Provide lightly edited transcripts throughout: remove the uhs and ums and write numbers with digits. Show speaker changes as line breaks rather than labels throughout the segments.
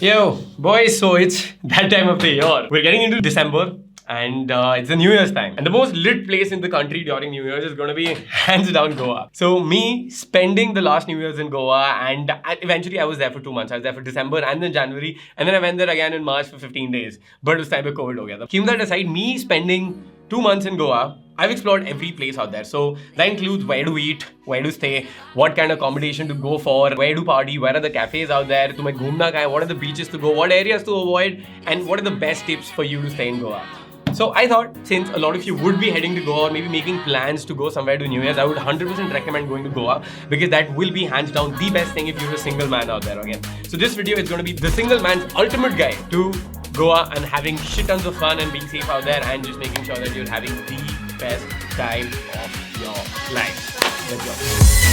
Yo, boys, so it's that time of the year. We're getting into December and it's the New Year's time. And the most lit place in the country during New Year's is going to be hands down Goa. So, me spending the last New Year's in Goa and eventually I was there for 2 months. I was there for December and then January and then I went there again in March for 15 days. But this time of COVID ho gaya. Keep that aside, me spending 2 months in Goa, I've explored every place out there. So that includes where to eat, where to stay, what kind of accommodation to go for, where to party, where are the cafes out there, tumhe ghumna ka hai, what are the beaches to go, what areas to avoid, and what are the best tips for you to stay in Goa. So I thought, since a lot of you would be heading to Goa or maybe making plans to go somewhere to New Year's, I would 100% recommend going to Goa because that will be hands down the best thing if you're a single man out there again. So this video is going to be the single man's ultimate guide to Goa and having shit tons of fun and being safe out there and just making sure that you're having the best time of your life. Let's go.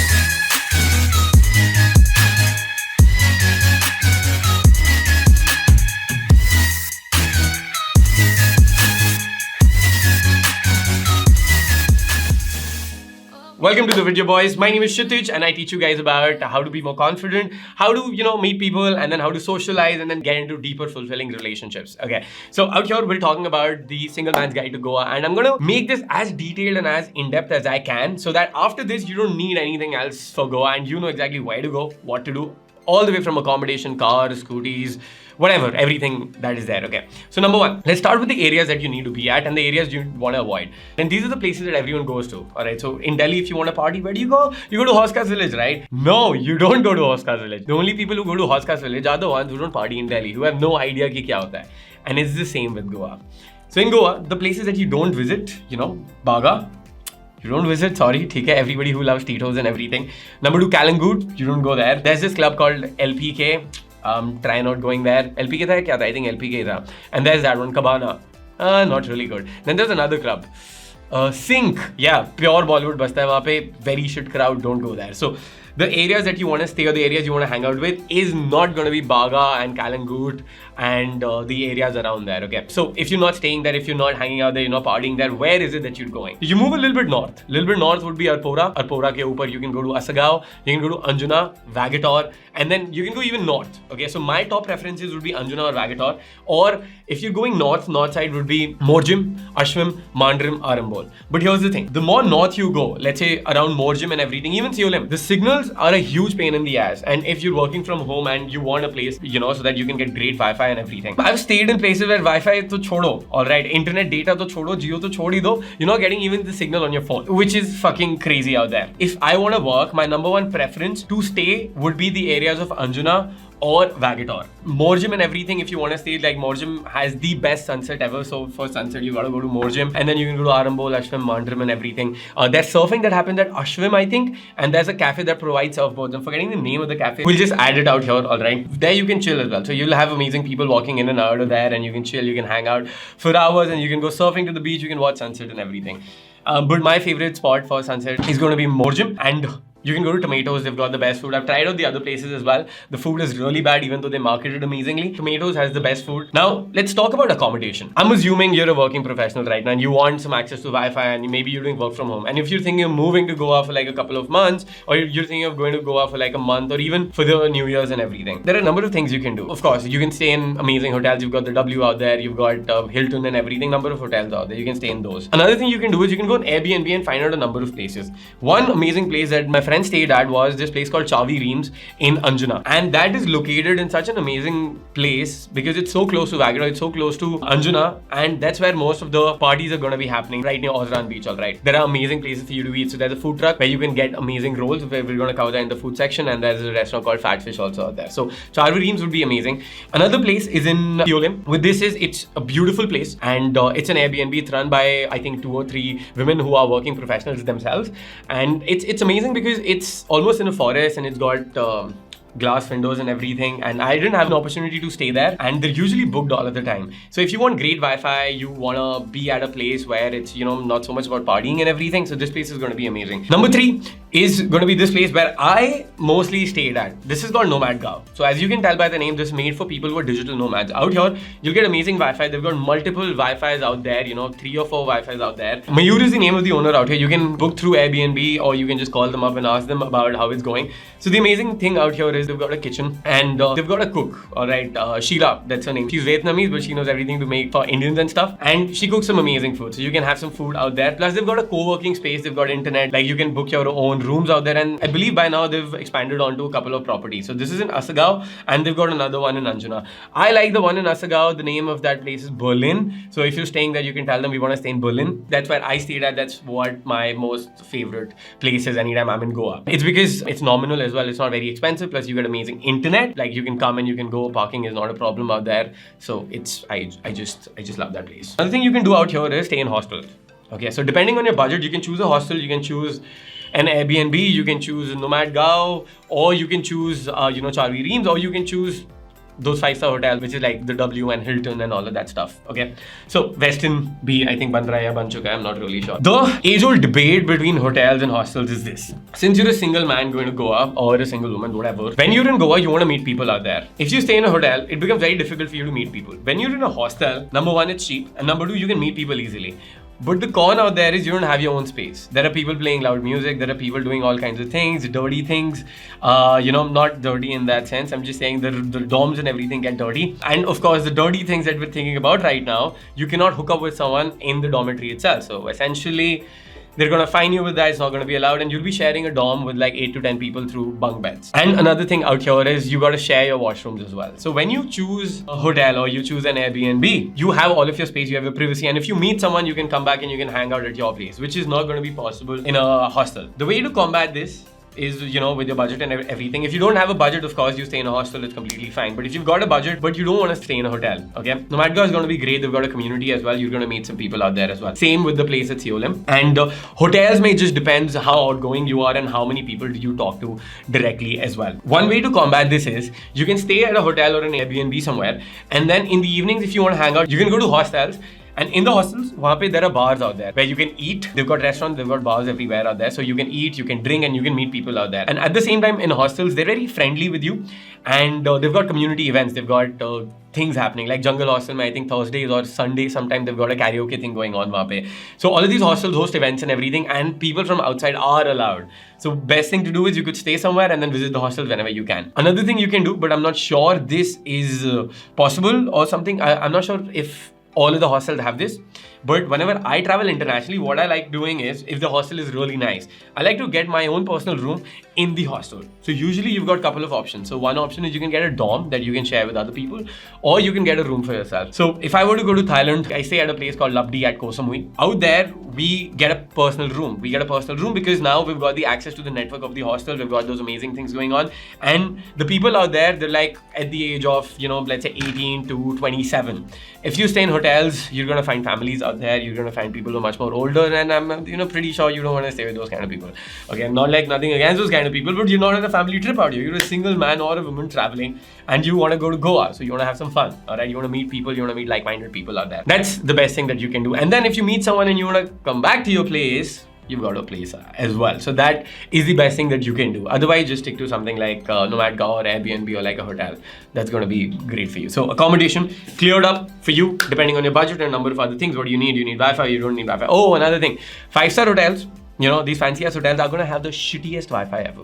Welcome to the video, boys. My name is Kshitij and I teach you guys about how to be more confident, how to, meet people and then how to socialize and then get into deeper, fulfilling relationships. Okay, so out here we're talking about the single man's guide to Goa and I'm gonna make this as detailed and as in-depth as I can so that after this you don't need anything else for Goa and you know exactly where to go, what to do, all the way from accommodation, cars, scooties, whatever, everything that is there, okay? So number one, let's start with the areas that you need to be at and the areas you want to avoid. And these are the places that everyone goes to, all right? So in Delhi, if you want to party, where do you go? You go to Hoskas Village, right? No, you don't go to Hoskas Village. The only people who go to Hoskas Village are the ones who don't party in Delhi, who have no idea ki kya hota hai. And it's the same with Goa. So in Goa, the places that you don't visit, Baga, you don't visit, sorry, theek hai, everybody who loves Tito's and everything. Number two, Kalangut, you don't go there. There's this club called LPK. Try not going there. LPK tha kya tha? I think LPK tha. And there's that one, Cabana. Not really good. Then there's another club. Sync. Yeah, pure Bollywood basta hai wahan pe. Very shit crowd, don't go there. So the areas that you want to stay or the areas you want to hang out with is not going to be Baga and Kalangut and the areas around there, okay? So if you're not staying there, if you're not hanging out there, you're not partying there, where is it that you're going? You move a little bit north. A little bit north would be Arpora. Arpora ke upar you can go to Asagaon, you can go to Anjuna, Vagator, and then you can go even north, okay? So my top preferences would be Anjuna or Vagator, or if you're going north side would be Morjim, Ashwim, Mandrim, Arambol. But here's the thing, the more north you go, let's say around Morjim and everything, even Seolim, the signals are a huge pain in the ass. And if you're working from home and you want a place, so that you can get great Wi-Fi and everything. I've stayed in places where Wi-Fi to chodo, alright, internet data to chodo, Jio to chodi do, you're not getting even the signal on your phone, which is fucking crazy out there. If I want to work, my number one preference to stay would be the areas of Anjuna or Vagator. Morjim and everything, if you want to stay, like Morjim has the best sunset ever. So for sunset, you gotta go to Morjim and then you can go to Arambol, Ashwim, Mandrim and everything. There's surfing that happens at Ashwim, I think. And there's a cafe that provides surfboards. I'm forgetting the name of the cafe. We'll just add it out here, alright? There you can chill as well. So you'll have amazing people walking in and out of there and you can chill, you can hang out for hours and you can go surfing to the beach, you can watch sunset and everything. But my favorite spot for sunset is going to be Morjim and you can go to Tomatoes, they've got the best food. I've tried out the other places as well. The food is really bad even though they market it amazingly. Tomatoes has the best food. Now, let's talk about accommodation. I'm assuming you're a working professional right now and you want some access to Wi-Fi and maybe you're doing work from home. And if you're thinking of moving to Goa for like a couple of months or you're thinking of going to Goa for like a month or even for the New Year's and everything, there are a number of things you can do. Of course, you can stay in amazing hotels. You've got the W out there, you've got Hilton and everything, number of hotels out there. You can stay in those. Another thing you can do is you can go on Airbnb and find out a number of places. One amazing place that my friend stayed at was this place called Chavi Reams in Anjuna. And that is located in such an amazing place because it's so close to Vagator, it's so close to Anjuna, and that's where most of the parties are going to be happening, right near Ozran Beach, alright. There are amazing places for you to eat. So there's a food truck where you can get amazing rolls. We're going to cover that in the food section, and there's a restaurant called Fatfish also out there. So Chavi Reams would be amazing. Another place is in Seolim. With this it's a beautiful place and it's an Airbnb. It's run by I think 2 or 3 women who are working professionals themselves, and it's amazing because it's almost in a forest and it's got glass windows and everything, and I didn't have an opportunity to stay there, and they're usually booked all of the time. So if you want great Wi-Fi, you want to be at a place where it's not so much about partying and everything, so this place is going to be amazing. Number 3 is going to be this place where I mostly stayed at. This is called Nomad Gaon. So as you can tell by the name, this is made for people who are digital nomads. Out here, you'll get amazing Wi-Fi. They've got multiple Wi-Fis out there, 3 or 4 Wi-Fis out there. Mayur is the name of the owner out here. You can book through Airbnb or you can just call them up and ask them about how it's going. So the amazing thing out here is is they've got a kitchen and they've got a cook. All right, Sheila, that's her name. She's Vietnamese, but she knows everything to make for Indians and stuff. And she cooks some amazing food, so you can have some food out there. Plus, they've got a co-working space. They've got internet, like you can book your own rooms out there. And I believe by now they've expanded onto a couple of properties. So this is in Asagao, and they've got another one in Anjuna. I like the one in Asagao. The name of that place is Berlin. So if you're staying there, you can tell them we want to stay in Berlin. That's where I stayed at. That's what my most favorite place is anytime I'm in Goa. It's because it's nominal as well. It's not very expensive. Plus, you get amazing internet. Like you can come and you can go. Parking is not a problem out there. So it's I just love that place. Another thing you can do out here is stay in hostels. Okay, so depending on your budget, you can choose a hostel. You can choose an Airbnb. You can choose Nomad Gao, or you can choose Charvi Reams, or you can choose those 5-star hotels, which is like the W and Hilton and all of that stuff. Okay, so Westin B, I think ban raha hai ya ban chuka hai, I'm not really sure. The age-old debate between hotels and hostels is this: since you're a single man going to Goa or a single woman, whatever, when you're in Goa, you want to meet people out there. If you stay in a hotel, it becomes very difficult for you to meet people. When you're in a hostel, number one, it's cheap, and number two, you can meet people easily. But the con out there is you don't have your own space. There are people playing loud music. There are people doing all kinds of things, dirty things. Not dirty in that sense. I'm just saying the dorms and everything get dirty. And of course, the dirty things that we're thinking about right now, you cannot hook up with someone in the dormitory itself. So essentially, they're gonna fine you with that. It's not gonna be allowed, and you'll be sharing a dorm with like 8 to 10 people through bunk beds. And another thing out here is you gotta share your washrooms as well. So when you choose a hotel or you choose an Airbnb, you have all of your space, you have your privacy, and if you meet someone, you can come back and you can hang out at your place, which is not gonna be possible in a hostel. The way to combat this is, with your budget and everything. If you don't have a budget, of course, you stay in a hostel, it's completely fine. But if you've got a budget, but you don't want to stay in a hotel, okay? Nomad Gao is going to be great. They've got a community as well. You're going to meet some people out there as well. Same with the place at Seolim. And hotels may just depends how outgoing you are and how many people do you talk to directly as well. One way to combat this is you can stay at a hotel or an Airbnb somewhere. And then in the evenings, if you want to hang out, you can go to hostels. And in the hostels, there are bars out there where you can eat. They've got restaurants, they've got bars everywhere out there. So you can eat, you can drink, and you can meet people out there. And at the same time, in hostels, they're very friendly with you. And they've got community events. They've got things happening. Like Jungle Hostel, I think Thursdays or Sundays, sometimes they've got a karaoke thing going on. So all of these hostels host events and everything. And people from outside are allowed. So best thing to do is you could stay somewhere and then visit the hostels whenever you can. Another thing you can do, but I'm not sure this is possible or something. I'm not sure if all of the hostels have this, but whenever I travel internationally, what I like doing is, if the hostel is really nice, I like to get my own personal room in the hostel. So usually you've got a couple of options. So one option is you can get a dorm that you can share with other people, or you can get a room for yourself. So if I were to go to Thailand, I stay at a place called Labdi at Koh Samui. Out there, we get a personal room. We get a personal room because now we've got the access to the network of the hostel. We've got those amazing things going on. And the people out there, they're like at the age of, let's say 18 to 27. If you stay in hotels, you're going to find families out there. You're going to find people who are much more older. And I'm, pretty sure you don't want to stay with those kind of people. Okay, not like nothing against those kind of people, but you're not on a family trip out here. You're a single man or a woman traveling and you want to go to Goa. So you want to have some fun. All right, you want to meet people. You want to meet like-minded people out there. That's the best thing that you can do. And then if you meet someone and you want to come back to your place, you've got a place as well. So that is the best thing that you can do. Otherwise, just stick to something like Nomad Gao or Airbnb or like a hotel. That's going to be great for you. So accommodation cleared up for you, depending on your budget and a number of other things. What do you need? You need Wi-Fi, you don't need Wi-Fi. Oh, another thing, 5-star hotels, these fancy ass hotels are going to have the shittiest Wi-Fi ever.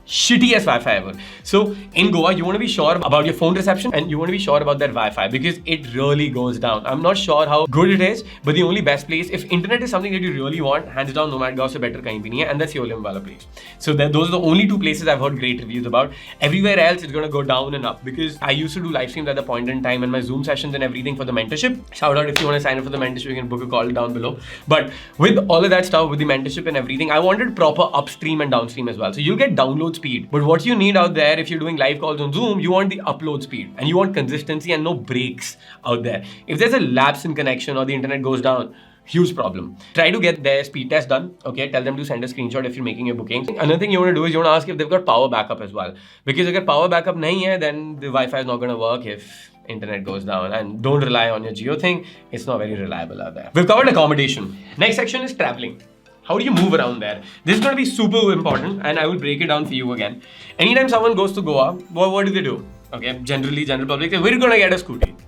Shittiest Wi-Fi ever. So in Goa, you want to be sure about your phone reception and you want to be sure about their Wi-Fi because it really goes down. I'm not sure how good it is, but the only best place, if internet is something that you really want, hands down, Nomad Gao se better kahin bhi nahi hai, and that's Seolim wala place. So those are the only two places I've heard great reviews about. Everywhere else, it's going to go down and up because I used to do live streams at the point in time and my Zoom sessions and everything for the mentorship. Shout out if you want to sign up for the mentorship, you can book a call down below. But with all of that stuff, with the mentorship and everything, I wanted proper upstream and downstream as well. So you'll get download speed, but what you need out there, if you're doing live calls on Zoom, you want the upload speed and you want consistency and no breaks out there. If there's a lapse in connection or the internet goes down, huge problem. Try to get their speed test done. Okay, tell them to send a screenshot if you're making your bookings. Another thing you want to do is you want to ask if they've got power backup as well. Because if power backup nahi hai, then the Wi-Fi is not going to work if internet goes down. And don't rely on your Jio thing. It's not very reliable out there. We've covered accommodation. Next section is traveling. How do you move around there? This is going to be super important and I will break it down for you again. Anytime someone goes to Goa, what do they do? Okay, generally, general public, we're going to get a scooty.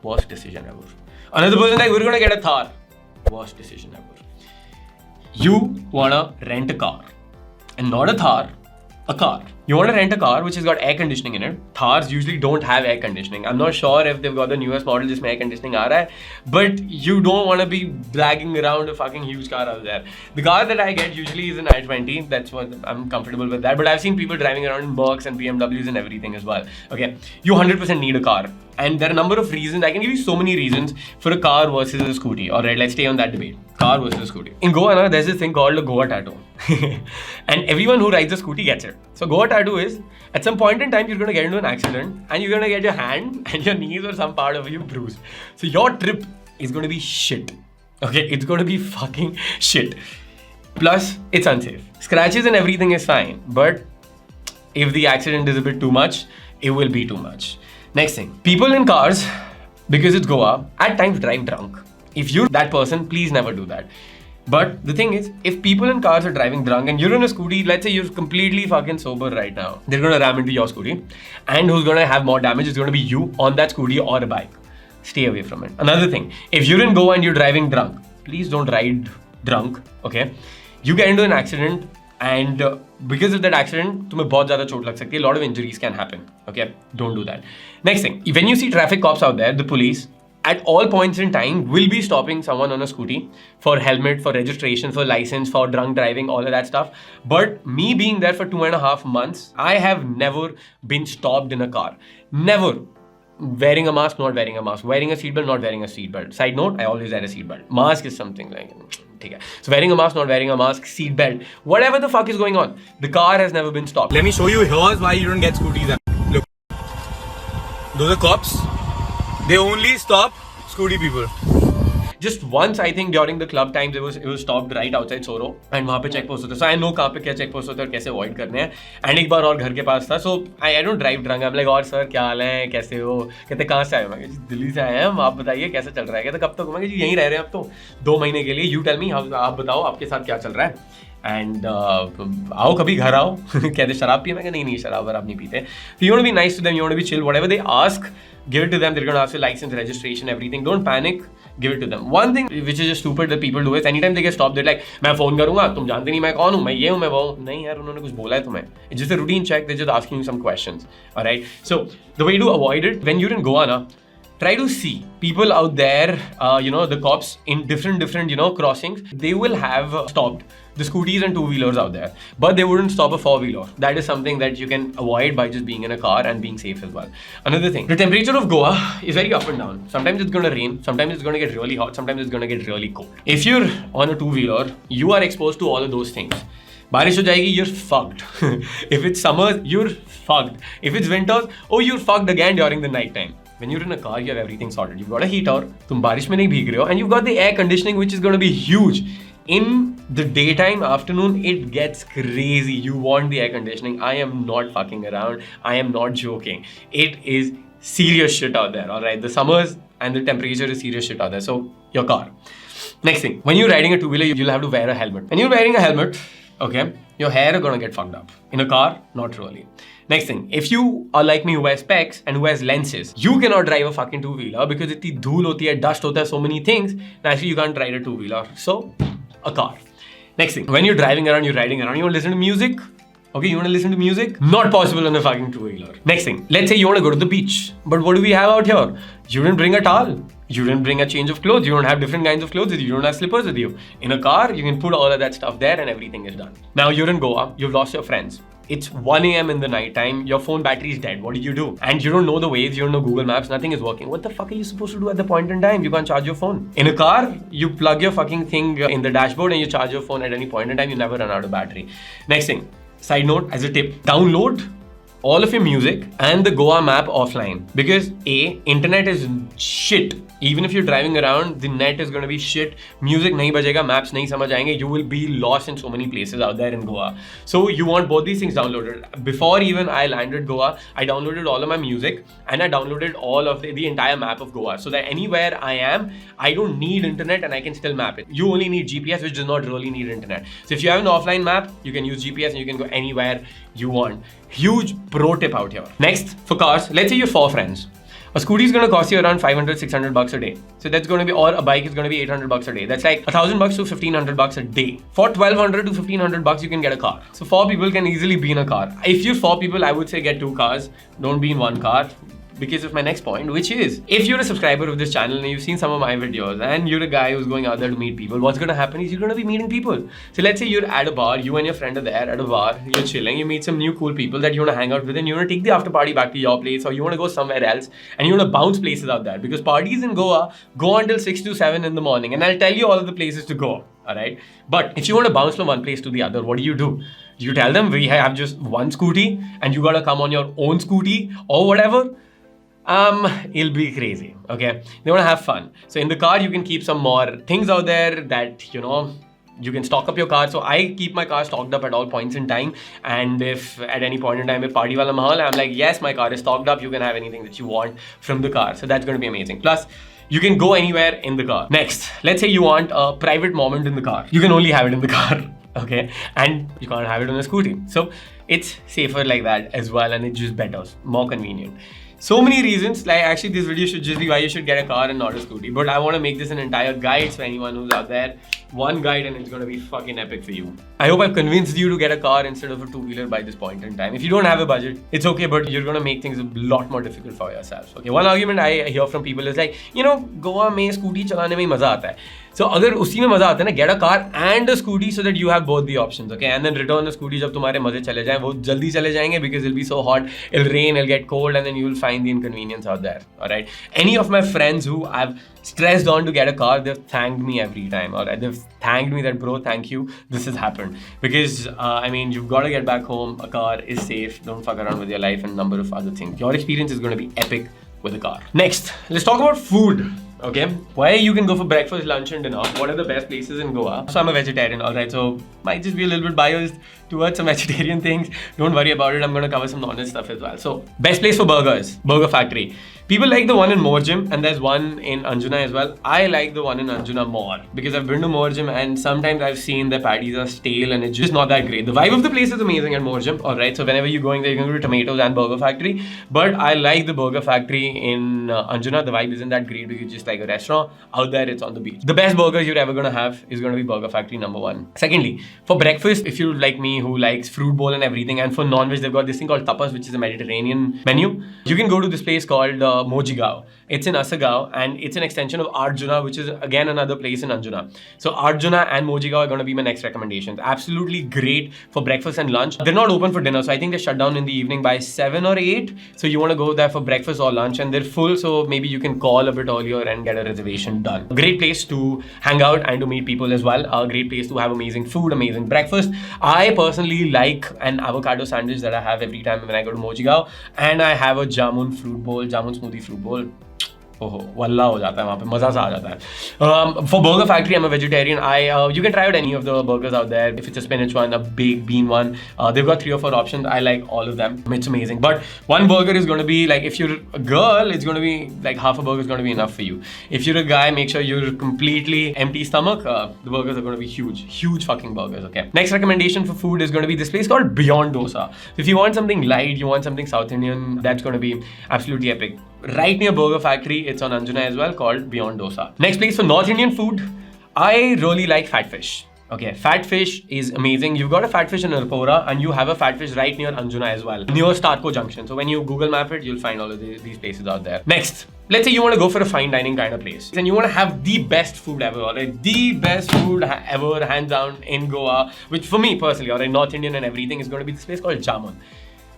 Worst decision ever. Another person like, we're going to get a Thar. Worst decision ever. You want to rent a car and not a Thar, A car. You want to rent a car which has got air conditioning in it. Thars usually don't have air conditioning. I'm not sure if they've got the newest model जिसमें air conditioning आ रहा है, but you don't want to be dragging around a fucking huge car out there. The car that I get usually is an i20. That's what I'm comfortable with that. But I've seen people driving around in Mercs and BMWs and everything as well. Okay, you 100% need a car, and there are a number of reasons. I can give you so many reasons for a car versus a scooty. Alright, let's stay on that debate. Car versus scooty. In Goa, there's this thing called a Goa tattoo. And everyone who rides a scooty gets it. So Goa tattoo is, at some point in time, you're going to get into an accident and you're going to get your hand and your knees or some part of you bruised. So your trip is going to be shit. Okay, it's going to be fucking shit. Plus, it's unsafe. Scratches and everything is fine. But if the accident is a bit too much, it will be too much. Next thing, people in cars, because it's Goa, at times drive drunk. If you're that person, please never do that. But the thing is, if people in cars are driving drunk and you're in a scooty, let's say you're completely fucking sober right now, they're gonna ram into your scooty, and who's gonna have more damage is gonna be you on that scooty or a bike. Stay away from it. Another thing, if you're in Goa and you're driving drunk, please don't ride drunk, okay? You get into an accident, and because of that accident, तुम्हें बहुत ज़्यादा चोट लग सकती है. A lot of injuries can happen, okay? Don't do that. Next thing, when you see traffic cops out there, the police, at all points in time, will be stopping someone on a scooty for helmet, for registration, for license, for drunk driving, all of that stuff. But me being there for 2.5 months, I have never been stopped in a car. Never. Wearing a mask, not wearing a mask. Wearing a seatbelt, not wearing a seatbelt. Side note, I always wear a seatbelt. Mask is something like... So wearing a mask, not wearing a mask, seatbelt, whatever the fuck is going on, the car has never been stopped.
Let me show you here's why you don't get scooties. Look. Those are cops. They only stop scooty people.
Just once, I think during the club times, it was stopped right outside Soro, and वहाँ पे check post होता है. So I know कहाँ पे क्या check post होता है और कैसे avoid करने हैं. And एक बार और घर के पास था. So I don't drive drunk. I'm like, और sir क्या हाल है, कैसे हो? कहते कहाँ से आए हो? मैं कहते दिल्ली से आए हैं हम. आप बताइए कैसे चल रहा है? कहते कब तक? मैं कहते यहीं रह रहे हैं अब तो 2 महीने के लिए. You tell me, आप बताओ आपके साथ क्या चल रहा है? And आओ कभी घर आओ. कहते शराब पिए? मैं कहते नहीं शराब वराब नहीं पीते. So you want to be nice to them, you want to be chill, whatever they ask, give it to them. They're going to ask you license, registration, everything. Don't panic. Give it to them. One thing which is just stupid that people do is anytime they get stopped, they're like, मैं phone करूँगा, तुम जानते नहीं मैं कौन हूँ, मैं ये हूँ, मैं वो हूँ. नहीं यार, उन्होंने कुछ बोला है तुम्हें. It's just a routine check. They're just asking you some questions. All right. So the way to avoid it, when you're in Goa, try to see people out there, the cops in different, crossings. They will have stopped the scooties and two-wheelers out there, but they wouldn't stop a four-wheeler. That is something that you can avoid by just being in a car and being safe as well. Another thing, the temperature of Goa is very up and down. Sometimes it's going to rain, sometimes it's going to get really hot, sometimes it's going to get really cold. If you're on a two-wheeler, you are exposed to all of those things. बारिश हो जाएगी, you're fucked. If it's summer, you're fucked. If it's winters, oh, you're fucked again during the night time. When you're in a car, you have everything sorted. You've got a heater, तुम बारिश में नहीं भीग रहे हो, and you've got the air conditioning, which is going to be huge. In the daytime, afternoon, it gets crazy. You want the air conditioning. I am not fucking around. I am not joking. It is serious shit out there, alright? The summers and the temperature is serious shit out there. So, your car. Next thing, when you're riding a two-wheeler, you'll have to wear a helmet. When you're wearing a helmet, okay, your hair is gonna get fucked up. In a car, not really. Next thing, if you are like me who wears specs and who has lenses, you cannot drive a fucking two-wheeler because itni dhool hoti hai, dust hota hai, so many things. Naturally, you can't ride a two-wheeler. So, a car. Next thing, when you're driving around, you're riding around, you want to listen to music? Okay, you want to listen to music? Not possible on a fucking two-wheeler. Next thing, let's say you want to go to the beach. But what do we have out here? You didn't bring a towel. You didn't bring a change of clothes. You don't have different kinds of clothes with you. You don't have slippers with you. In a car, you can put all of that stuff there and everything is done. Now you're in Goa, you've lost your friends. It's 1 a.m. in the night time, your phone battery is dead. What do? And you don't know the ways, you don't know Google Maps, nothing is working. What the fuck are you supposed to do at the point in time? You can't charge your phone. In a car, you plug your fucking thing in the dashboard and you charge your phone at any point in time, you never run out of battery. Next thing, side note, as a tip, download all of your music and the Goa map offline. Because A, internet is shit. Even if you're driving around, the net is going to be shit. Music nahi bajega, maps nahi samajh aayenge. You will be lost in so many places out there in Goa. So you want both these things downloaded. Before even I landed Goa, I downloaded all of my music and I downloaded all of the entire map of Goa. So that anywhere I am, I don't need internet and I can still map it. You only need GPS, which does not really need internet. So if you have an offline map, you can use GPS and you can go anywhere you want. Huge pro tip out here. Next, for cars, let's say you're 4 friends. A scooty is going to cost you around 500, 600 bucks a day. So that's going to be, or a bike is going to be 800 bucks a day. That's like 1,000 bucks to 1,500 bucks a day. For 1,200 to 1,500 bucks, you can get a car. So 4 people can easily be in a car. If you're 4 people, I would say get 2 cars. Don't be in 1 car. Because of my next point, which is, if you're a subscriber of this channel and you've seen some of my videos and you're a guy who's going out there to meet people, what's going to happen is you're going to be meeting people. So let's say you're at a bar, you and your friend are there at a bar, you're chilling, you meet some new cool people that you want to hang out with, and you want to take the after party back to your place, or you want to go somewhere else and you want to bounce places out there, because parties in Goa go until 6 to 7 in the morning, and I'll tell you all of the places to go. Alright, but if you want to bounce from one place to the other, what do? You tell them we have just one scooty and you gotta come on your own scooty or whatever. It'll be crazy. Okay, they want to have fun. So in the car, you can keep some more things out there that, you know, you can stock up your car. So I keep my car stocked up at all points in time. And if at any point in time, if party wala mahal, I'm like, yes, my car is stocked up. You can have anything that you want from the car. So that's going to be amazing. Plus, you can go anywhere in the car. Next, let's say you want a private moment in the car. You can only have it in the car. Okay, and you can't have it on a scooty. So it's safer like that as well, and it's just better, more convenient. So many reasons, like actually this video should just be why you should get a car and not a scooty. But I want to make this an entire guide for anyone who's out there. One guide, and it's going to be fucking epic for you. I hope I've convinced you to get a car instead of a 2-wheeler by this point in time. If you don't have a budget, it's okay, but you're going to make things a lot more difficult for yourself. Okay, one argument I hear from people is like, you know, Goa mein scooty chalane mein maza aata hai. So agar usi mein maza aata hai na, get a car and a scooty so that you have both the options, okay? And then return the scooty jab tumhare maze chale jaye, wo jaldi chale jayenge because it'll be so hot, it'll rain, it'll get cold, and then you'll find the inconvenience out there, alright? Any of my friends who I've stressed on to get a car, they've thanked me every time, alright? They've thanked me that, bro, thank you, this has happened. Because, I mean, you've got to get back home, a car is safe, don't fuck around with your life, and a number of other things. Your experience is going to be epic with a car. Next, let's talk about food. Okay, why you can go for breakfast, lunch and dinner. What are the best places in Goa? So I'm a vegetarian, alright, so might just be a little bit biased towards some vegetarian things. Don't worry about it, I'm going to cover some non-veg stuff as well. So, best place for burgers, Burger Factory. People like the one in Morjim, and there's one in Anjuna as well. I like the one in Anjuna more because I've been to Morjim and sometimes I've seen the patties are stale and it's just not that great. The vibe of the place is amazing at Morjim, alright, so whenever you're going there, you can go to Tomatoes and Burger Factory. But I like the Burger Factory in Anjuna. The vibe isn't that great because it's just like a restaurant. Out there, it's on the beach. The best burgers you're ever going to have is going to be Burger Factory #1. Secondly, for breakfast, if you're like me who likes fruit bowl and everything, and for non-veg, they've got this thing called tapas, which is a Mediterranean menu. You can go to this place called Mojigao. It's in Asagao and it's an extension of Arjuna, which is again another place in Anjuna. So Arjuna and Mojigao are going to be my next recommendations. Absolutely great for breakfast and lunch. They're not open for dinner, so I think they shut down in the evening by 7 or 8. So you want to go there for breakfast or lunch, and they're full, so maybe you can call a bit earlier and get a reservation done. A great place to hang out and to meet people as well. A great place to have amazing food, amazing breakfast. I personally like an avocado sandwich that I have every time when I go to Mojigao, and I have a jamun fruit bowl, jamun smoothie fruit bowl. Walla ho jata hai wahan pe, maza sa aa jata hai. For Burger Factory, I'm a vegetarian. You can try out any of the burgers out there. If it's a spinach one, a baked bean one, they've got 3 or 4 options. I like all of them. It's amazing. But one burger is going to be like, if you're a girl, it's going to be like half a burger is going to be enough for you. If you're a guy, make sure you're completely empty stomach. The burgers are going to be huge fucking burgers. Okay. Next recommendation for food is going to be this place called Beyond Dosa. If you want something light, you want something South Indian, that's going to be absolutely epic. Right near Burger Factory, it's on Anjuna as well, called Beyond Dosa. Next place for North Indian food, I really like Fat Fish. Okay, Fat Fish is amazing. You've got a Fat Fish in Arpora and you have a Fat Fish right near Anjuna as well, near Starco Junction. So when you Google map it, you'll find all of these places out there. Next, let's say you want to go for a fine dining kind of place and you want to have the best food ever, alright? The best food ever, hands down, in Goa, which for me personally, alright, North Indian and everything, is going to be this place called Jamun.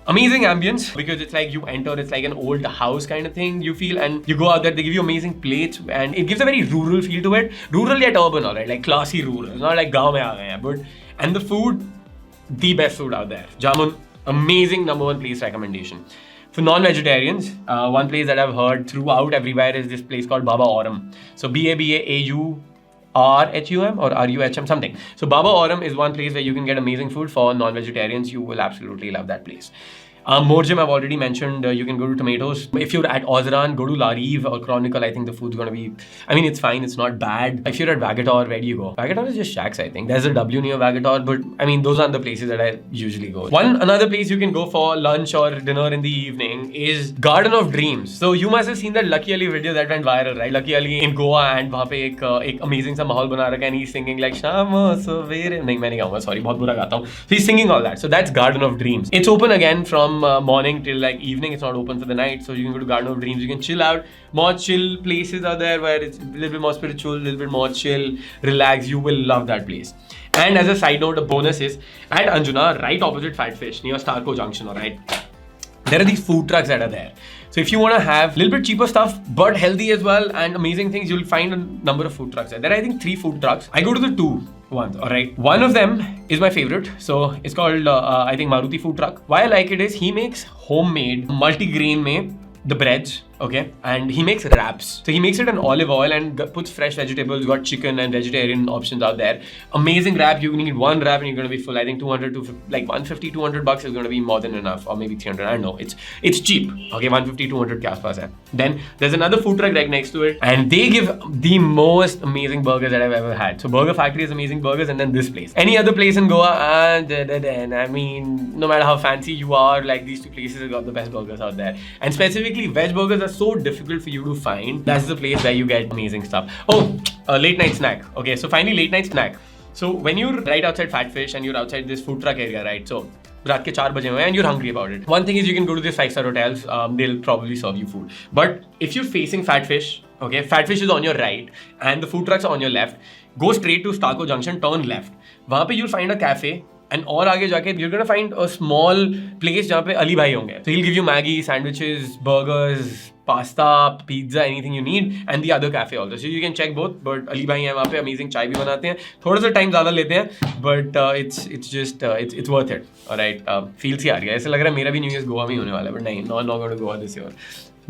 Amazing ambience because it's like you enter, it's like an old house kind of thing you feel, and you go out there, they give you amazing plates and it gives a very rural feel to it. Rural yet urban, alright, like classy rural. It's not like gaon mein aa gaye hain, but and the food, the best food out there. Jamun, amazing #1 place recommendation. For non-vegetarians, one place that I've heard throughout everywhere is this place called Baba Aurum. So BABAAU RHUM or RUHM something. So Baba Aurum is one place where you can get amazing food for non-vegetarians. You will absolutely love that place. Morjim, I've already mentioned. You can go to Tomatoes. If you're at Ozran, go to La Rive or Chronicle. I think the food's gonna be. I mean, it's fine. It's not bad. If you're at Vagator, where do you go? Vagator is just shacks, I think. There's a W near Vagator, but I mean, those aren't the places that I usually go. Another place you can go for lunch or dinner in the evening is Garden of Dreams. So you must have seen that Lucky Ali video that went viral, right? Lucky Ali in Goa, and वहाँ पे एक amazing सा माहौल बना रखा है, and he's singing like शामो सवेरे. नहीं, मैं नहीं गाऊंगा, sorry, बहुत बुरा गाता हूँ. So he's singing all that. So that's Garden of Dreams. It's open again from morning till like evening. It's not open for the night. So you can go to Garden of Dreams. You can chill out. More chill places are there where it's a little bit more spiritual, a little bit more chill, relax. You will love that place. And as a side note, a bonus is at Anjuna, right opposite Fat Fish near Starco Junction, alright? There are these food trucks that are there. So if you want to have a little bit cheaper stuff, but healthy as well, and amazing things, you'll find a number of food trucks there. There are, I think, 3 food trucks. I go to the 2 ones, alright? One of them is my favorite. So it's called, I think, Maruti Food Truck. Why I like it is he makes homemade multi-grain mein the breads, okay, and he makes wraps. So he makes it in olive oil and puts fresh vegetables, got chicken and vegetarian options out there. Amazing wrap. You need one wrap and you're gonna be full. I think 200 to like 150, 200 bucks is gonna be more than enough, or maybe 300. I don't know. It's cheap. Okay, 150, 200 ke aaspaas hai. Then there's another food truck right next to it, and they give the most amazing burgers that I've ever had. So Burger Factory has amazing burgers, and then this place. Any other place in Goa, I mean, no matter how fancy you are, like these 2 places have got the best burgers out there. And specifically, veg burgers are so difficult for you to find. That's the place where you get amazing stuff. Oh, a late night snack. Okay, so finally late night snack. So when you're right outside Fat Fish and you're outside this food truck area, right? So रात के 4 बजे हुए and you're hungry about it. One thing is you can go to these 5-star hotels. They'll probably serve you food. But if you're facing Fat Fish, okay, Fat Fish is on your right and the food trucks are on your left. Go straight to Starco Junction, turn left. वहाँ पे you'll find a cafe. And और आगे जाके you're gonna find a small place जहाँ पे अली भाई होंगे. So he'll give you Maggi, sandwiches, burgers, pasta, pizza, anything you need, and the other cafe also. So you can check both. But Ali bhai हैं वहाँ पे amazing चाय भी बनाते हैं. थोड़ा सा time ज़्यादा लेते हैं, but it's just it's worth it. Alright, feel सी आ रही है. ऐसे लग रहा है मेरा भी New Year's गोवा में ही होने वाला है, but नहीं, not going to Goa this year.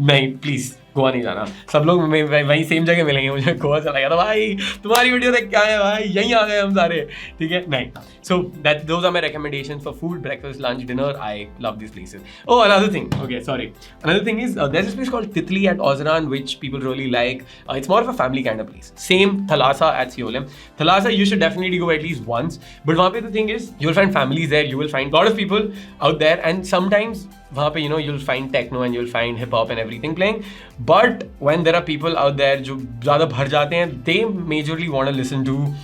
नहीं, प्लीज गोवा नहीं जाना. सब लोग वहीं सेम जगह मिलेंगे. मुझे गोवा चला गया था भाई, तुम्हारी वीडियो देख क्या है भाई, यहीं आ गए हम सारे, ठीक है? नहीं. So those are my recommendations for food, breakfast, lunch, dinner. I love these places. Oh, another thing. Okay, sorry. Another thing is there's this place called Titli at Ozran, which people really like. It's more of a family kind of place. Same Thalassa at Seolim. Thalassa you should definitely go at least once. But वहाँ पे the thing is you'll find families there. You will find a lot of people out there, and sometimes वहाँ पे you'll find techno and you'll find hip hop and everything playing. But when there are people out there जो ज़्यादा भर जाते हैं, they majorly want to listen to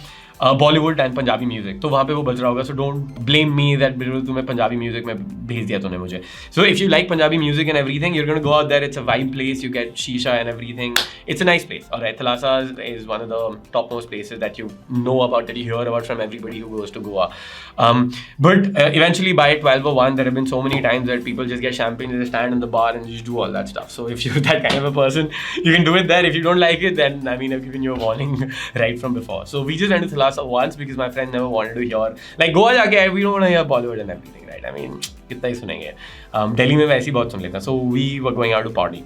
Bollywood and Punjabi music. तो वहाँ पे वो बज रहा होगा. So don't blame me that बिल्कुल तुम्हें पंजाबी म्यूजिक में भेज दिया तूने मुझे. So if you like Punjabi music and everything, you're gonna go out there. It's a vibe place. You get shisha and everything. It's a nice place. Alright, Thalassa is one of the topmost places that you know about, that you hear about from everybody who goes to Goa. But eventually by 12 or 1, there have been so many times that people just get champagne, they stand in the bar and just do all that stuff. So if you're that kind of a person, you can do it there. If you don't like it, then I mean, I've given you a warning right from before. So we just went to Thalassa once because my friend never wanted to hear, like Goa जाके we don't want to hear Bollywood and everything, right? I mean, कितना ही सुनेंगे. Delhi में वैसे ही बहुत सुन लेते हैं. So we were going out to party,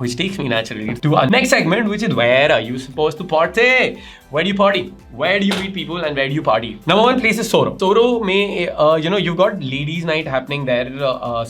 which takes me naturally to our next segment, which is where are you supposed to party? Where do you party? Where do you meet people and where do you party? Number 1 place is Soro. Soro में you've got ladies night happening there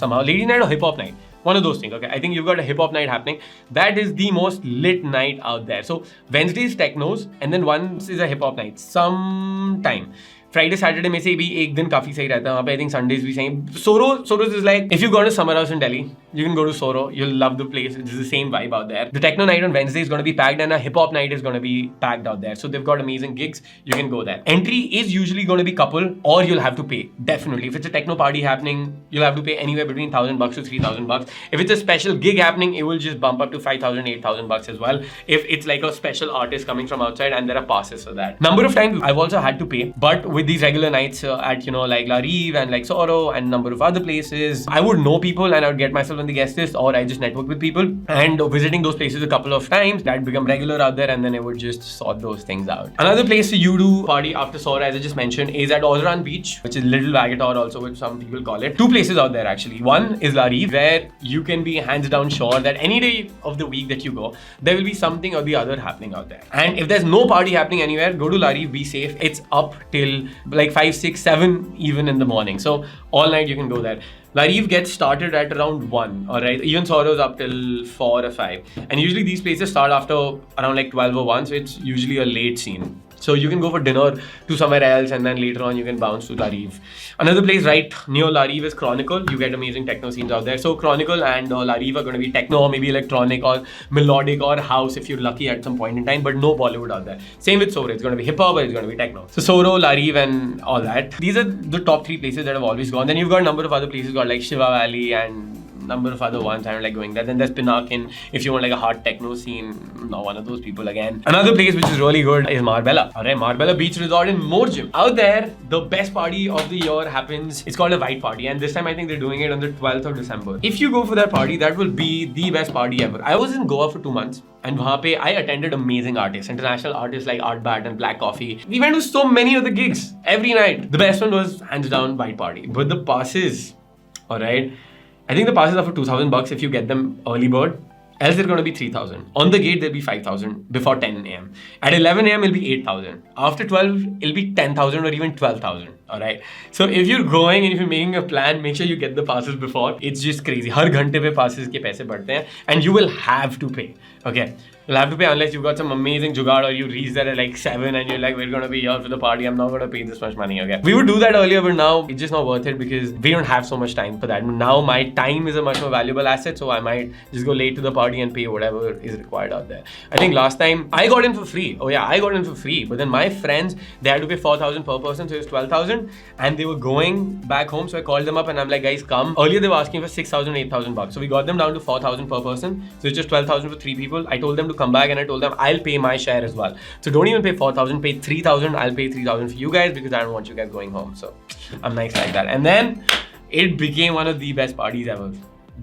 somehow. Ladies night or hip hop night? One of those things, okay? I think you've got a hip hop night happening. That is the most lit night out there. So Wednesdays technos, and then once is a hip hop night. Sometime. Friday, Saturday में से भी एक दिन काफी सही रहता है. वहाँ पे I think Sundays भी सही. Soro is like, if you go to summer house in Delhi, you can go to Soro. You'll love the place. It's the same vibe out there. The techno night on Wednesday is going to be packed, and a hip hop night is going to be packed out there. So they've got amazing gigs. You can go there. Entry is usually going to be couple, or you'll have to pay. Definitely, if it's a techno party happening, you'll have to pay anywhere between $1,000 to $3,000. If it's a special gig happening, it will just bump up to $5,000, $8,000 as well. If it's like a special artist coming from outside, and there are passes for that. Number of times I've also had to pay, but with these regular nights at like La Rive and like Soro and number of other places, I would know people and I would get myself on the guest list, or I just network with people, and visiting those places a couple of times, that become regular out there, and then I would just sort those things out. Another place you do party after Soro, as I just mentioned, is at Ozran Beach, which is Little Vagator also, which some people call it. 2 places out there actually. One is La Rive, where you can be hands down sure that any day of the week that you go, there will be something or the other happening out there. And if there's no party happening anywhere, go to La Rive, be safe. It's up till like 5, 6, 7 even in the morning. So all night you can go there. Lariv gets started at around 1, alright? Even Soro's up till 4 or 5. And usually these places start after around like 12 or 1, so it's usually a late scene. So you can go for dinner to somewhere else and then later on you can bounce to Lariv. Another place right near Lariv is Chronicle. You get amazing techno scenes out there. So Chronicle and Lariv are going to be techno or maybe electronic or melodic or house if you're lucky at some point in time, but no Bollywood out there. Same with Soro. It's going to be hip hop, but it's going to be techno. So Soro, Lariv and all that. These are the top 3 places that have always gone. Then you've got a number of other places got like Shiva Valley and number of other ones. I don't like going there. Then there's Pinakin. If you want like a hard techno scene, not one of those people again. Another place which is really good is Marbella. Alright, Marbella Beach Resort in Morjim. Out there, the best party of the year happens. It's called a white party, and this time I think they're doing it on the 12th of December. If you go for that party, that will be the best party ever. I was in Goa for 2 months. And wahan pe I attended amazing artists, international artists like Art Bat and Black Coffee. We went to so many of the gigs every night. The best one was hands down white party. But the passes, alright, I think the passes are for 2,000 bucks if you get them early bird. Else they're going to be 3,000. On the gate, they'll be 5,000 before 10 a.m. At 11 a.m., it'll be 8,000. After 12, it'll be 10,000 or even 12,000. Alright. So if you're going and if you're making a plan, make sure you get the passes before. It's just crazy. Har ghante pe passes ke paise badhte hain. And you will have to pay. Okay. You'll have to pay unless you've got some amazing jugaad or you reach there at like 7 and you're like, we're going to be here for the party. I'm not going to pay this much money. Okay. We would do that earlier, but now it's just not worth it because we don't have so much time for that. Now my time is a much more valuable asset. So I might just go late to the party and pay whatever is required out there. I think last time I got in for free. Oh yeah, I got in for free. But then my friends, they had to pay 4,000 per person. So it was 12,000 and they were going back home. So I called them up and I'm like, guys, come. Earlier they were asking for 6,000, 8,000 bucks. So we got them down to 4,000 per person. So it's just 12,000 for 3 people. I told them to come back and I told them I'll pay my share as well. So don't even pay 4,000, pay 3,000. I'll pay 3,000 for you guys because I don't want you guys going home. So I'm nice like that. And then it became one of the best parties ever.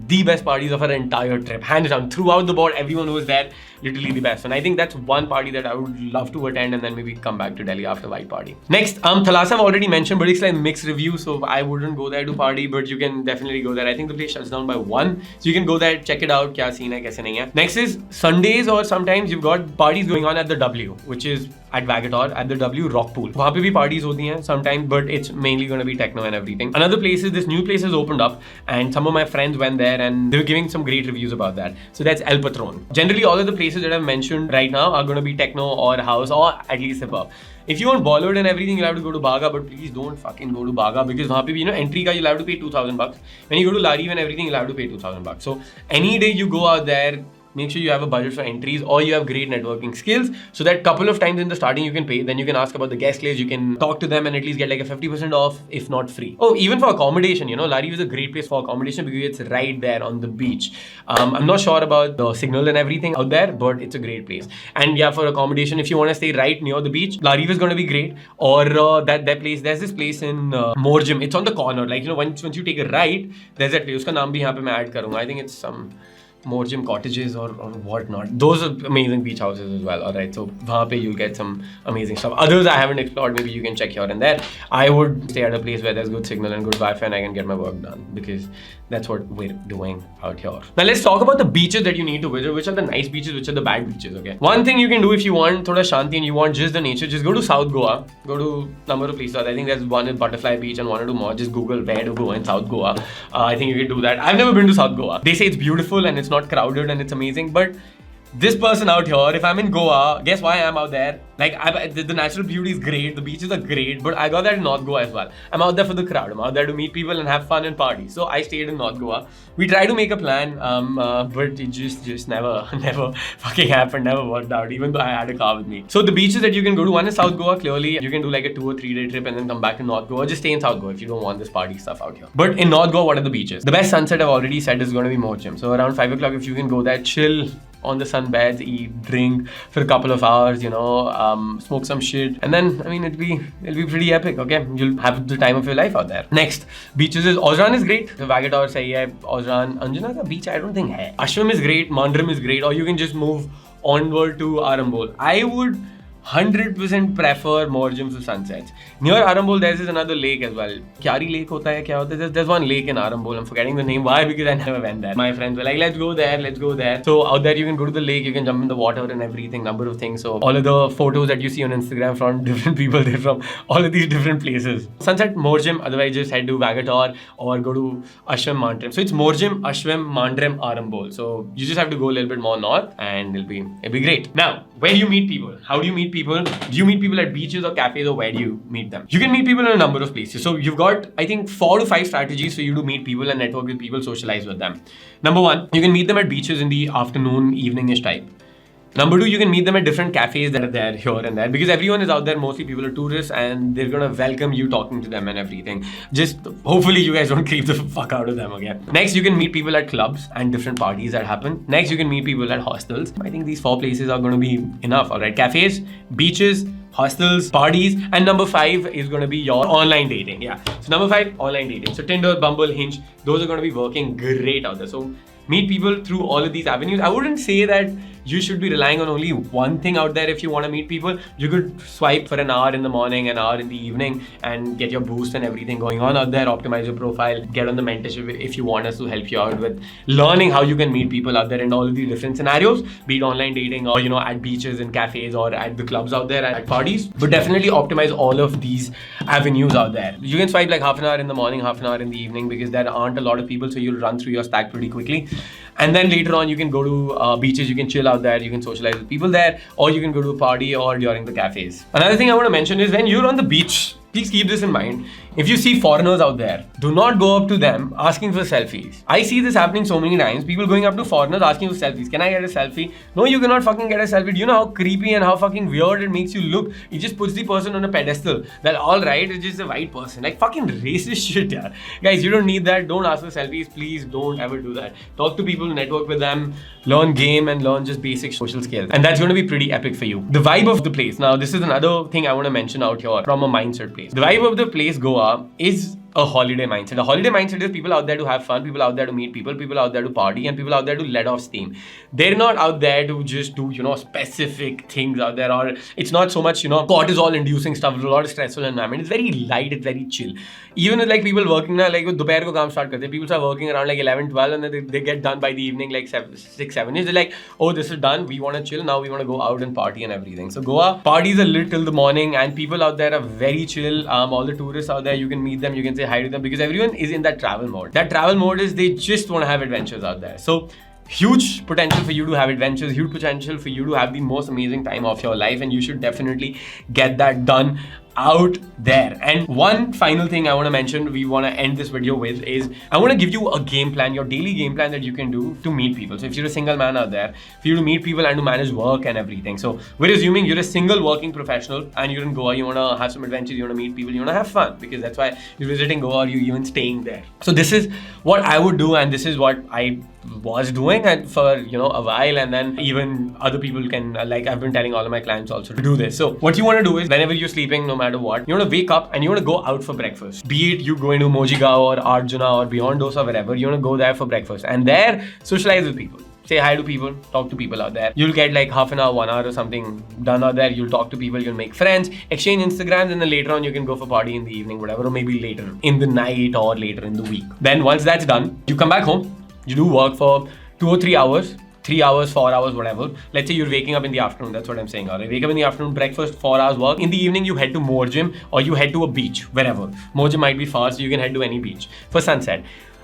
The best parties of our entire trip, hands down. Throughout the board, everyone who was there, literally the best. And I think that's one party that I would love to attend and then maybe come back to Delhi after white party. Next, Thalassa I've already mentioned, but it's like mixed review, so I wouldn't go there to party, but you can definitely go there. I think the place shuts down by 1, so you can go there, check it out, kya scene hai, kaise nahi hai. Next is Sundays or sometimes you've got parties going on at the W, which is at Vagator, at the W Rock Pool. Wahan pe bhi parties hoti hain sometimes, but it's mainly going to be techno and everything. Another place is this new place has opened up and some of my friends went there and they were giving some great reviews about that. So that's El Patron. Generally, all of the places that I've mentioned right now are going to be techno or house or at least hip hop. If you want Bollywood and everything, you'll have to go to Baga, but please don't fucking go to Baga because wahan pe bhi, entry ka you'll have to pay 2,000 bucks. When you go to Lariv and everything, you'll have to pay 2,000 bucks. So any day you go out there, make sure you have a budget for entries or you have great networking skills so that couple of times in the starting you can pay. Then you can ask about the guest list, you can talk to them and at least get like a 50% off, if not free. Oh, even for accommodation, Lariv is a great place for accommodation because it's right there on the beach. I'm not sure about the signal and everything out there, but it's a great place. And yeah, for accommodation, if you want to stay right near the beach, Lariv is going to be great. Or that place, there's this place in Morjim. It's on the corner. Like, once you take a right, there's that place. Uska naam bhi yahan pe main add karunga. I think it's some Morjim cottages or whatnot. Those are amazing beach houses as well. Alright, so wahan pe you'll get some amazing stuff. Others I haven't explored, maybe you can check here and there. I would stay at a place where there's good signal and good Wi-Fi and I can get my work done because that's what we're doing out here. Now let's talk about the beaches that you need to visit. Which are the nice beaches, which are the bad beaches, okay? One thing you can do if you want thoda shanti and you want just the nature, just go to South Goa. Go to number of places. I think there's one in Butterfly Beach and one or two more. Just Google where to go in South Goa. I think you can do that. I've never been to South Goa. They say it's beautiful and it's not crowded and it's amazing, but this person out here, if I'm in Goa, guess why I'm out there? Like, the natural beauty is great, the beaches are great, but I got that in North Goa as well. I'm out there for the crowd. I'm out there to meet people and have fun and party. So I stayed in North Goa. We tried to make a plan, but it just never fucking happened, never worked out, even though I had a car with me. So the beaches that you can go to, one is South Goa, clearly. You can do like a 2 or 3 day trip and then come back to North Goa. Just stay in South Goa if you don't want this party stuff out here. But in North Goa, what are the beaches? The best sunset I've already said is going to be Morjim. So around 5 o'clock, if you can go there, chill on the sunbeds, eat, drink for a couple of hours, smoke some shit, and then it'll be pretty epic. Okay, you'll have the time of your life out there. Next, beaches is Ozran is great. The Vagator sahi hai, Ozran, Anjuna ka beach I don't think hai. Ashram is great, Mandram is great, or you can just move onward to Arambol. I would 100% prefer Morjim to sunsets. Near Arambol, there's another lake as well. Kyari Lake hota hai, kya hota hai? There's one lake in Arambol. I'm forgetting the name. Why? Because I never went there. My friends were like, let's go there, let's go there. So out there, you can go to the lake, you can jump in the water and everything, number of things. So all of the photos that you see on Instagram from different people, they're from all of these different places. Sunset Morjim, otherwise just head to Vagator or go to Ashram Mandrem. So it's Morjim, Ashram, Mandrem, Arambol. So you just have to go a little bit more north and it'll be great. Now, where do you meet people? How do you meet people? Do you meet people at beaches or cafes, or where do you meet them? You can meet people in a number of places. So you've got, I think, 4 to 5 strategies for you to meet people and network with people, socialize with them. Number 1, you can meet them at beaches in the afternoon, evening-ish type. Number 2, you can meet them at different cafes that are there here and there, because everyone is out there, mostly people are tourists and they're gonna welcome you talking to them and everything. Just hopefully you guys don't creep the fuck out of them again. Next, you can meet people at clubs and different parties that happen. Next, you can meet people at hostels. I think these 4 places are gonna be enough, alright? Cafes, beaches, hostels, parties, and number 5 is going to be your online dating. Yeah. So number 5, online dating. So Tinder, Bumble, Hinge, those are going to be working great out there. So meet people through all of these avenues. I wouldn't say that you should be relying on only one thing out there if you want to meet people. You could swipe for an hour in the morning, an hour in the evening, and get your boost and everything going on out there. Optimize your profile, get on the mentorship if you want us to help you out with learning how you can meet people out there in all of these different scenarios, be it online dating or, at beaches and cafes or at the clubs out there, at parties. But definitely optimize all of these avenues out there. You can swipe like half an hour in the morning, half an hour in the evening, because there aren't a lot of people, so you'll run through your stack pretty quickly. And then later on, you can go to beaches, you can chill out there, you can socialize with people there, or you can go to a party or during the cafes. Another thing I want to mention is when you're on the beach, please keep this in mind. If you see foreigners out there, do not go up to them asking for selfies. I see this happening so many times. People going up to foreigners asking for selfies. Can I get a selfie? No, you cannot fucking get a selfie. Do you know how creepy and how fucking weird it makes you look? It just puts the person on a pedestal. That alright, it's just a white person. Like fucking racist shit, yeah. Guys, you don't need that. Don't ask for selfies. Please don't ever do that. Talk to people, network with them, learn game and learn just basic social skills. And that's going to be pretty epic for you. The vibe of the place. Now, this is another thing I want to mention out here from a mindset place. The vibe of the place, Goa, is a holiday mindset. A holiday mindset is people out there to have fun, people out there to meet people, people out there to party, and people out there to let off steam. They're not out there to just do, specific things out there, or it's not so much, cortisol inducing stuff, a lot of stressful environment. It's very light, it's very chill. Even with like people working now, like dopair ko kaam start karte, people start working around like 11, 12, and then they get done by the evening like 6, 7. They're like, oh, this is done, we want to chill, now we want to go out and party and everything. So Goa, parties are lit till the morning, and people out there are very chill. All the tourists out there, you can meet them, you can say hi to them, because everyone is in that travel mode. That travel mode is they just want to have adventures out there. So huge potential for you to have adventures, huge potential for you to have the most amazing time of your life, and you should definitely get that done out there. And one final thing I want to mention, we want to end this video with, is I want to give you a game plan, your daily game plan that you can do to meet people. So if you're a single man out there, for you to meet people and to manage work and everything. So we're assuming you're a single working professional and you're in Goa, you want to have some adventures, you want to meet people, you want to have fun, because that's why you're visiting Goa or you're even staying there. So this is what I would do, and this is what I was doing and for a while, and then even other people can, like I've been telling all of my clients also to do this. So what you want to do is, whenever you're sleeping, no matter what, you want to wake up and you want to go out for breakfast. Be it you going to Mojigaon or Arjuna or Beyond Dosa or wherever, you want to go there for breakfast and there socialize with people. Say hi to people, talk to people out there. You'll get like half an hour, 1 hour or something done out there. You'll talk to people, you'll make friends, exchange Instagrams, and then later on you can go for party in the evening, whatever, or maybe later in the night or later in the week. Then once that's done, you come back home, you do work for 2 or 3 hours, 3 hours, 4 hours, whatever. Let's say you're waking up in the afternoon. That's what I'm saying. Alright, wake up in the afternoon, breakfast, 4 hours work. In the evening, you head to Morjim or you head to a beach, wherever. Morjim might be far, so you can head to any beach for sunset.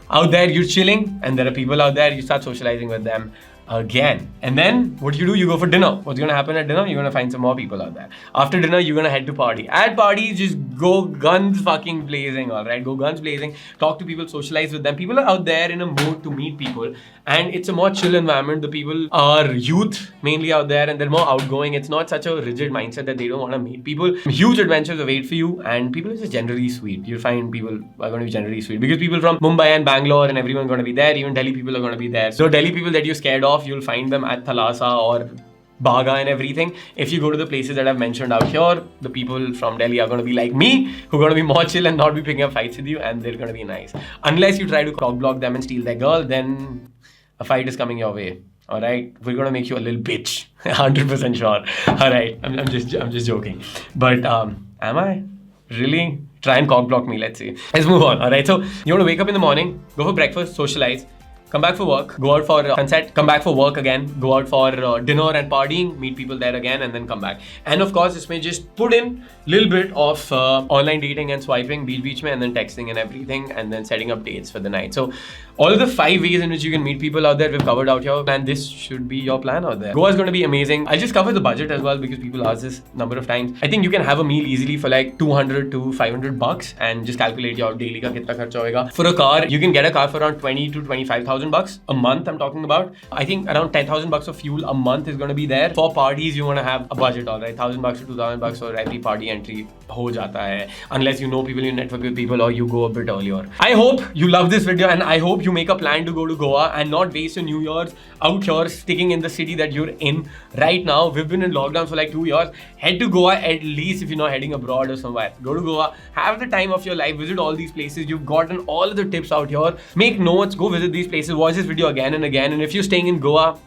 Out there, you're chilling, and there are people out there. You start socializing with them again. And then what do? You go for dinner. What's going to happen at dinner? You're going to find some more people out there. After dinner, you're going to head to party. At parties, just go guns fucking blazing, alright? Go guns blazing. Talk to people, socialize with them. People are out there in a mood to meet people, and it's a more chill environment. The people are youth mainly out there, and they're more outgoing. It's not such a rigid mindset that they don't want to meet people. Huge adventures await for you, and people are just generally sweet. You'll find people are going to be generally sweet, because people from Mumbai and Bangalore and everyone going to be there. Even Delhi people are going to be there. So Delhi people that you're scared of, you'll find them at Thalassa or Baga and everything. If you go to the places that I've mentioned out here, the people from Delhi are going to be like me, who are going to be more chill and not be picking up fights with you, and they're going to be nice. Unless you try to cock block them and steal their girl, then a fight is coming your way. All right, we're gonna make you a little bitch. 100% sure. All right, I'm just joking. But am I really? Try and cock block me. Let's see. Let's move on. All right. So you want to wake up in the morning, go for breakfast, socialize. Come back for work, go out for sunset, come back for work again, go out for dinner and partying, meet people there again, and then come back. And of course, this may just put in a little bit of online dating and swiping, beach mein, and then texting and everything, and then setting up dates for the night. So all of the 5 ways in which you can meet people out there, we've covered out here, and this should be your plan out there. Goa is going to be amazing. I'll just cover the budget as well because people ask this number of times. I think you can have a meal easily for like 200 to 500 bucks and just calculate your daily ka kitna kharcha hoega. For a car, you can get a car for around 20 to 25,000 bucks a month. I'm talking about. I think around 10,000 bucks of fuel a month is going to be there. For parties, you want to have a budget, all right? 1,000 bucks to 2,000 bucks for every party entry ho jata hai. Unless you know people, you network with people, or you go a bit earlier. I hope you love this video, and I hope you make a plan to go to Goa and not waste your New Year's out here sticking in the city that you're in right now. We've been in lockdown for like 2 years. Head to Goa at least if you're not heading abroad or somewhere. Go to Goa, have the time of your life, visit all these places. You've gotten all of the tips out here. Make notes, go visit these places, watch this video again and again. And if you're staying in Goa,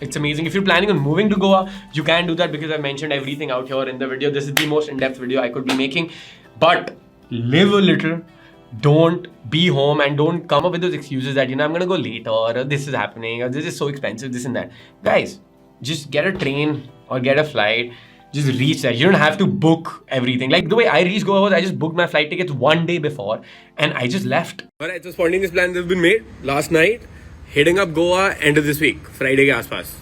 it's amazing. If you're planning on moving to Goa, you can do that because I mentioned everything out here in the video. This is the most in-depth video I could be making. But live a little. Don't be home and don't come up with those excuses that, I'm going to go later, or this is happening, or this is so expensive, this and that. Guys, just get a train or get a flight. Just reach there. You don't have to book everything. Like the way I reached Goa was I just booked my flight tickets 1 day before and I just left. Alright, so spontaneous plans have been made last night. Heading up Goa end of this week, Friday ke aaspaas.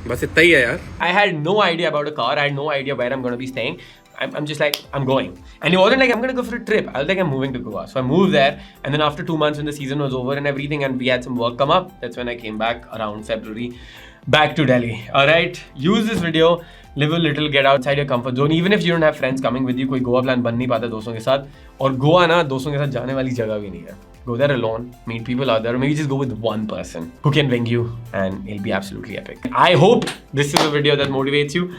बस इतना ही है यार. I had no idea about a car. I had no idea where I'm going to be staying. I'm just like, I'm going. And it wasn't like I'm going to go for a trip. I was like, I'm moving to Goa. So I moved there. And then after 2 months when the season was over and everything and we had some work come up, that's when I came back around February, back to Delhi. Alright, use this video, live a little, get outside your comfort zone. Even if you don't have friends coming with you, कोई Goa plan बन नहीं पाता दोस्तों के साथ. और Goa ना दोस्तों के साथ जाने वाली जगह भी नहीं है. Go there alone, meet people out there, or maybe just go with one person who can wing you and it'll be absolutely epic. I hope this is a video that motivates you.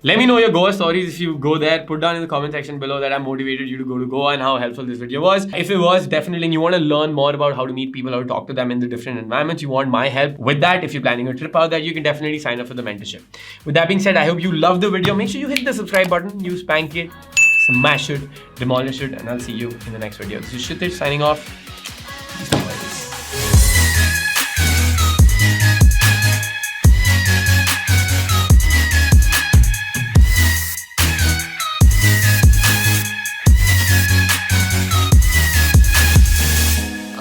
Let me know your Goa stories if you go there. Put down in the comment section below that I motivated you to go to Goa and how helpful this video was. If it was, definitely, and you want to learn more about how to meet people, how to talk to them in the different environments, you want my help with that. If you're planning a trip out there, you can definitely sign up for the mentorship. With that being said, I hope you loved the video. Make sure you hit the subscribe button, you spank it, smash it, demolish it, and I'll see you in the next video. This is Kshitij signing off.